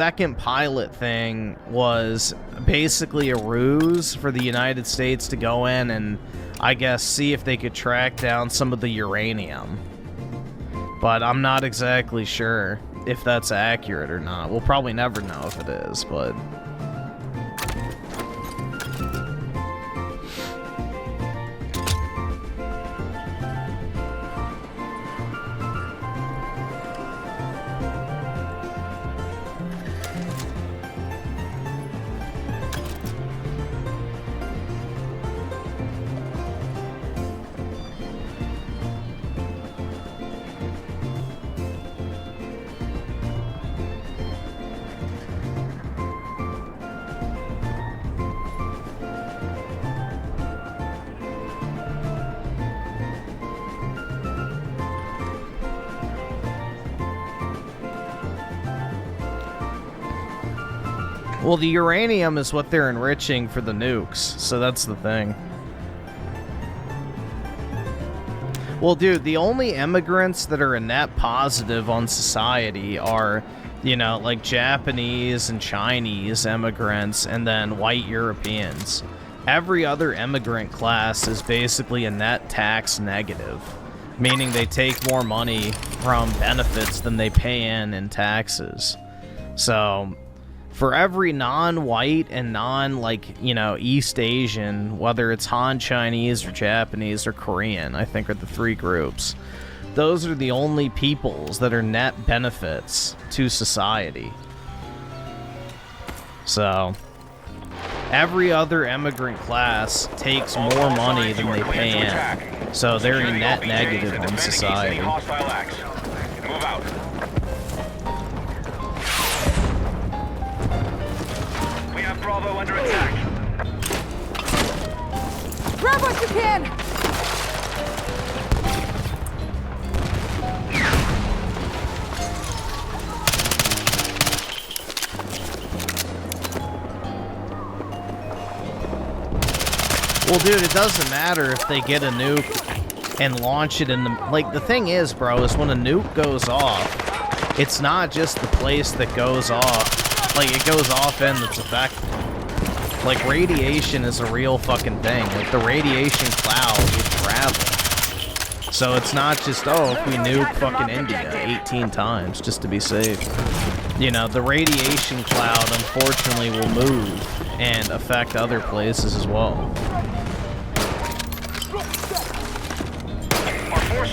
second pilot thing was basically a ruse for the United States to go in and, I guess, see if they could track down some of the uranium. But I'm not exactly sure if that's accurate or not. We'll probably never know if it is, but... Well, the uranium is what they're enriching for the nukes, so that's the thing. Well, dude, the only immigrants that are a net positive on society are, you know, like Japanese and Chinese immigrants and then white Europeans. Every other immigrant class is basically a net tax negative, meaning they take more money from benefits than they pay in taxes. So... for every non-white and like, you know, East Asian, whether it's Han Chinese or Japanese or Korean, I think are the three groups. Those are the only peoples that are net benefits to society. So, every other immigrant class takes more money than they pay in. So they're a net negative in society. Move out. Bravo under attack. Grab what you can! Well, dude, it doesn't matter if they get a nuke and launch it in the... like, the thing is, bro, is when a nuke goes off, it's not just the place that goes off. Like, it goes off in that's affected. Like, radiation is a real fucking thing. Like, the radiation cloud would travel. So it's not just, oh, if we nuke fucking India 18 times just to be safe. You know, the radiation cloud, unfortunately, will move and affect other places as well.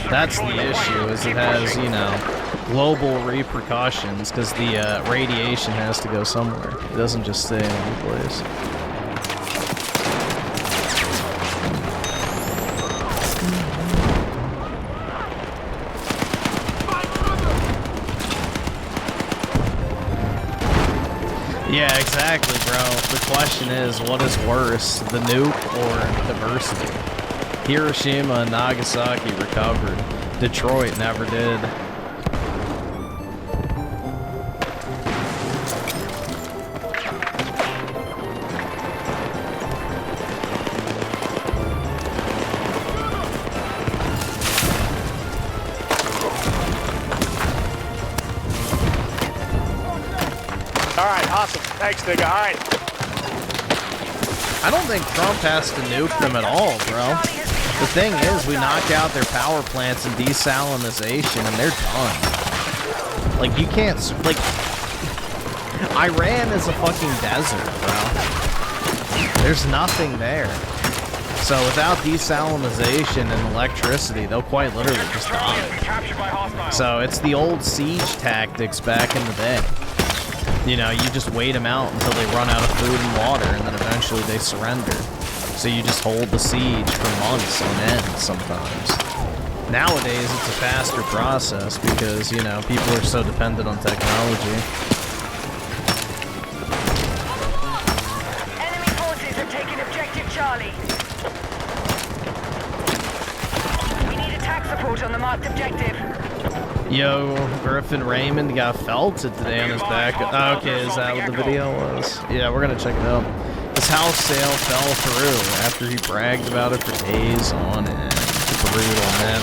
That's the issue, is it has, you know, global repercussions, because the radiation has to go somewhere. It doesn't just stay in one place. Yeah, exactly, bro. The question is, what is worse, the nuke or diversity? Hiroshima and Nagasaki recovered. Detroit never did. Alright, awesome. Thanks, nigga. Alright. I don't think Trump has to nuke them at all, bro. The thing is, we knock out their power plants and desalinization, and they're done. Like, you can't... like, Iran is a fucking desert, bro. There's nothing there. So without desalinization and electricity, they'll quite literally just die. So it's the old siege tactics back in the day. You know, you just wait them out until they run out of food and water, and then eventually they surrender. So you just hold the siege for months on end sometimes. Nowadays, it's a faster process because, you know, people are so dependent on technology. Enemy forces have taken objective Charlie. We need attack support on the marked objective. Yo, Griffin Raymond got felted today on his back. Oh, okay, is that what the video was? Yeah, we're gonna check it out. His house sale fell through after he bragged about it for days on end. Brutal, man.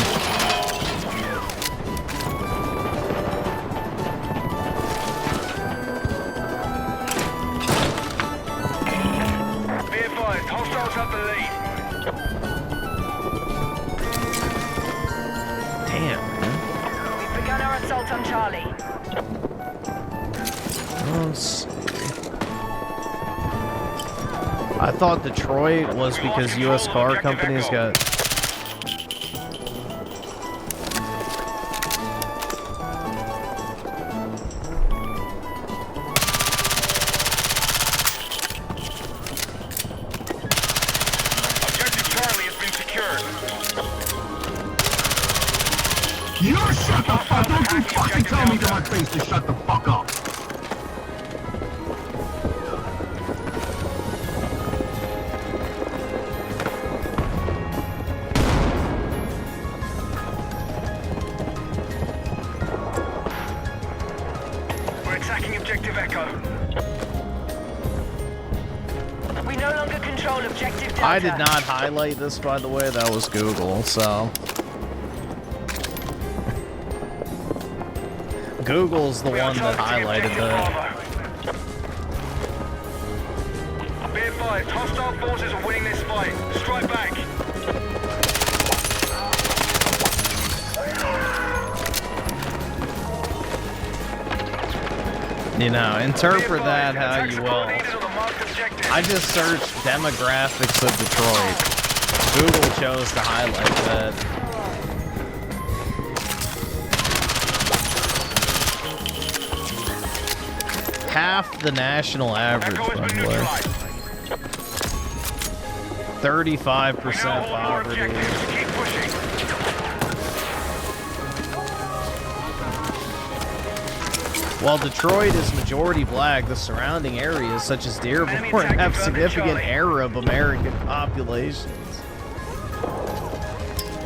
Let's see. I thought Detroit was because U.S. car companies got... Objective Charlie has been secured. You shut the fuck up! Don't you fucking tell me to my face to shut the fuck up! We're attacking Objective Echo. We no longer control objective Delta. I did not highlight this, by the way. That was Google, so... Google's the one that highlighted that. Be advised, hostile forces are winning this fight. Strike back. You know, interpret that how you will. I just searched demographics of Detroit. Google chose to highlight that. Half the national average, by the way. 35% poverty. Keep pushing. While Detroit is majority black, the surrounding areas, such as Dearborn, have significant Arab American populations.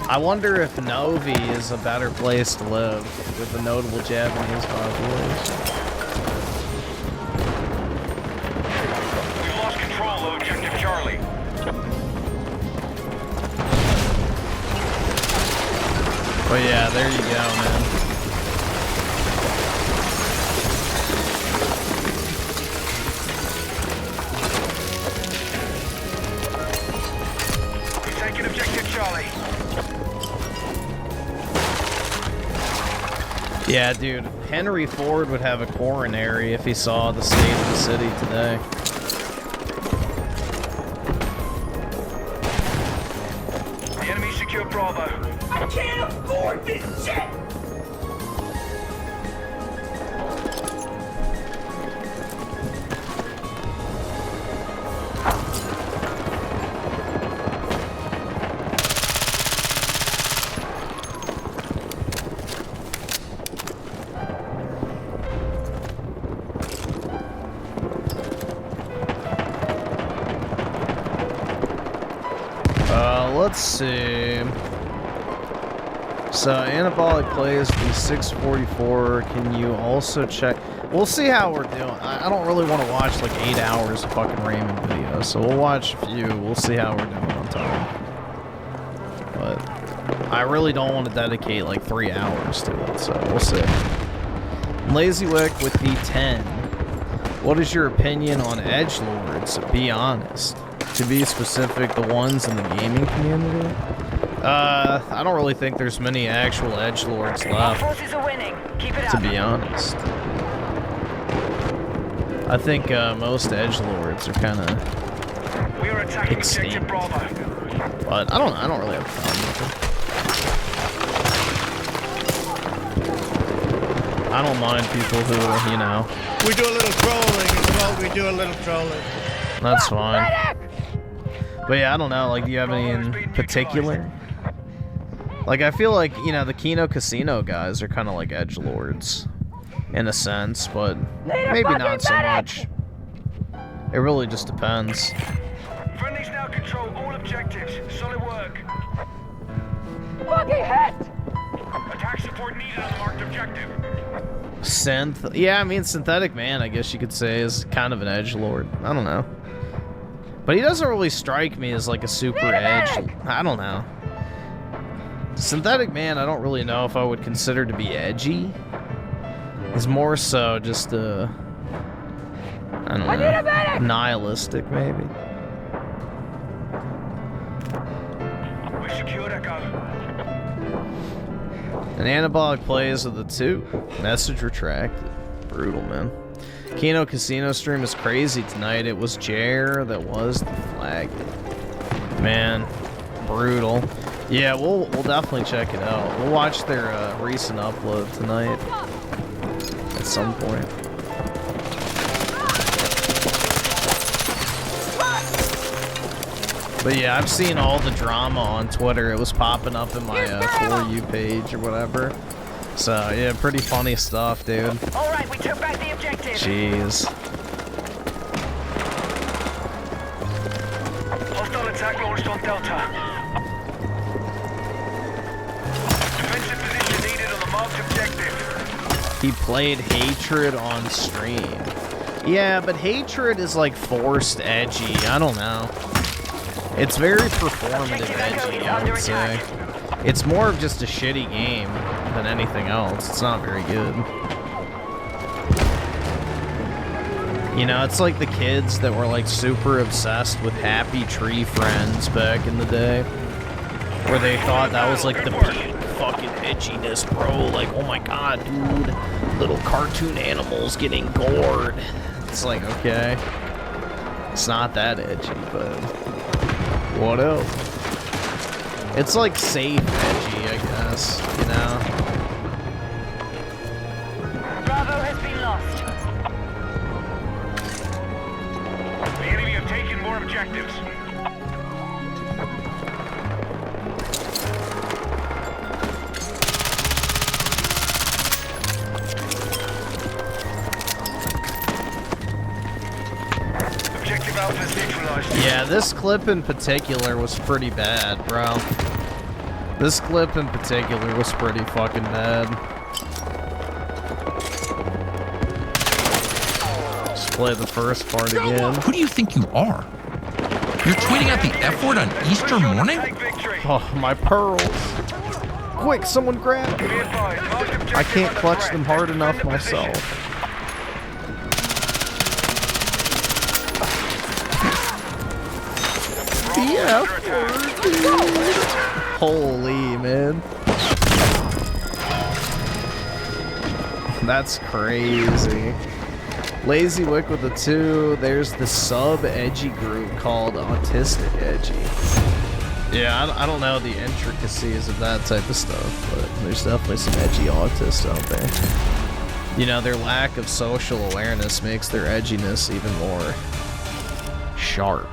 I wonder if Novi is a better place to live with a notable Japanese population. We've lost control of Objective Charlie. But yeah, there you go, man. We've taken Objective Charlie. Yeah, dude, Henry Ford would have a coronary if he saw the state of the city today. The enemy secured Bravo. I can't afford this shit! Let's see. So anabolic plays be 644. Can you also check? We'll see how we're doing. I don't really want to watch like 8 hours of fucking Raymond videos, so we'll watch a few. We'll see how we're doing on time. But I really don't want to dedicate like 3 hours to it, so we'll see. LazyWick with the 10. What is your opinion on edgelords? Be honest. To be specific, the ones in the gaming community? I don't really think there's many actual edgelords Our left, forces are winning. Keep it up. to be honest. I think most edgelords are kind of We are attacking extinct. Objective Bravo. But I don't really have a problem with it. I don't mind people who, you know, We do a little trolling as well. We do a little trolling. that's fine. But yeah, I don't know, like, do you have any in particular? Like, I feel like, you know, the Kino Casino guys are kind of like edgelords, in a sense, but maybe not so much. It really just depends. Friendlies now control all objectives. Solid work. Fucking hit! Attack support needed on the marked objective. Synth, yeah, I mean, Synthetic Man, I guess you could say, is kind of an edgelord. I don't know. But he doesn't really strike me as like a super edge. I don't know. Synthetic Man, I don't really know if I would consider to be edgy. He's more so just I don't know, nihilistic maybe. We secured Echo. An anabolic plays of the 2. Message retracted. Brutal, man. Kino Casino stream is crazy tonight. It was Jer that was the flag. Man, brutal. Yeah, we'll definitely check it out. We'll watch their recent upload tonight at some point. But yeah, I've seen all the drama on Twitter. It was popping up in my For You page or whatever. So yeah, pretty funny stuff, dude. All right, we took back the objective. Jeez. Hostile attack launched on Delta. Defensive position needed on the marked objective. He played Hatred on stream. Yeah, but Hatred is like forced edgy. I don't know. It's very performative edgy, I would say. It's more of just a shitty game than anything else. It's not very good. You know, it's like the kids that were like super obsessed with Happy Tree Friends back in the day. Where they thought that was like the peak fucking edginess, bro. Like, oh my god, dude. Little cartoon animals getting gored. It's like, okay. It's not that edgy, but what else? It's like safe edgy, I guess, you know? Bravo has been lost. The enemy have taken more objectives. Objective Alpha is neutralized. Yeah, this clip in particular was pretty bad, bro. This clip in particular was pretty fucking bad. Just play the first part again. Who do you think you are? You're tweeting out the F word on Easter morning? Take victory. Oh, my pearls. Quick, someone grab Be them. advised, marked objective I can't under clutch threat. them hard enough Defend the position. myself. Yeah. Holy, man. That's crazy. Lazy Wick with the 2. There's the sub-edgy group called Autistic Edgy. Yeah, I don't know the intricacies of that type of stuff, but there's definitely some edgy autists out there. You know, their lack of social awareness makes their edginess even more sharp.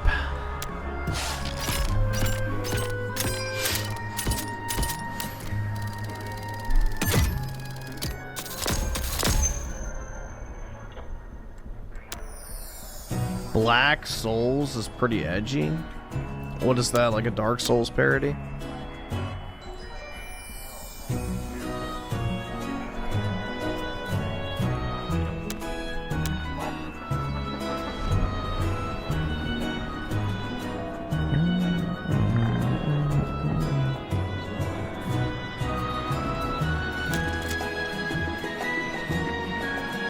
Black Souls is pretty edgy. What is that, like a Dark Souls parody?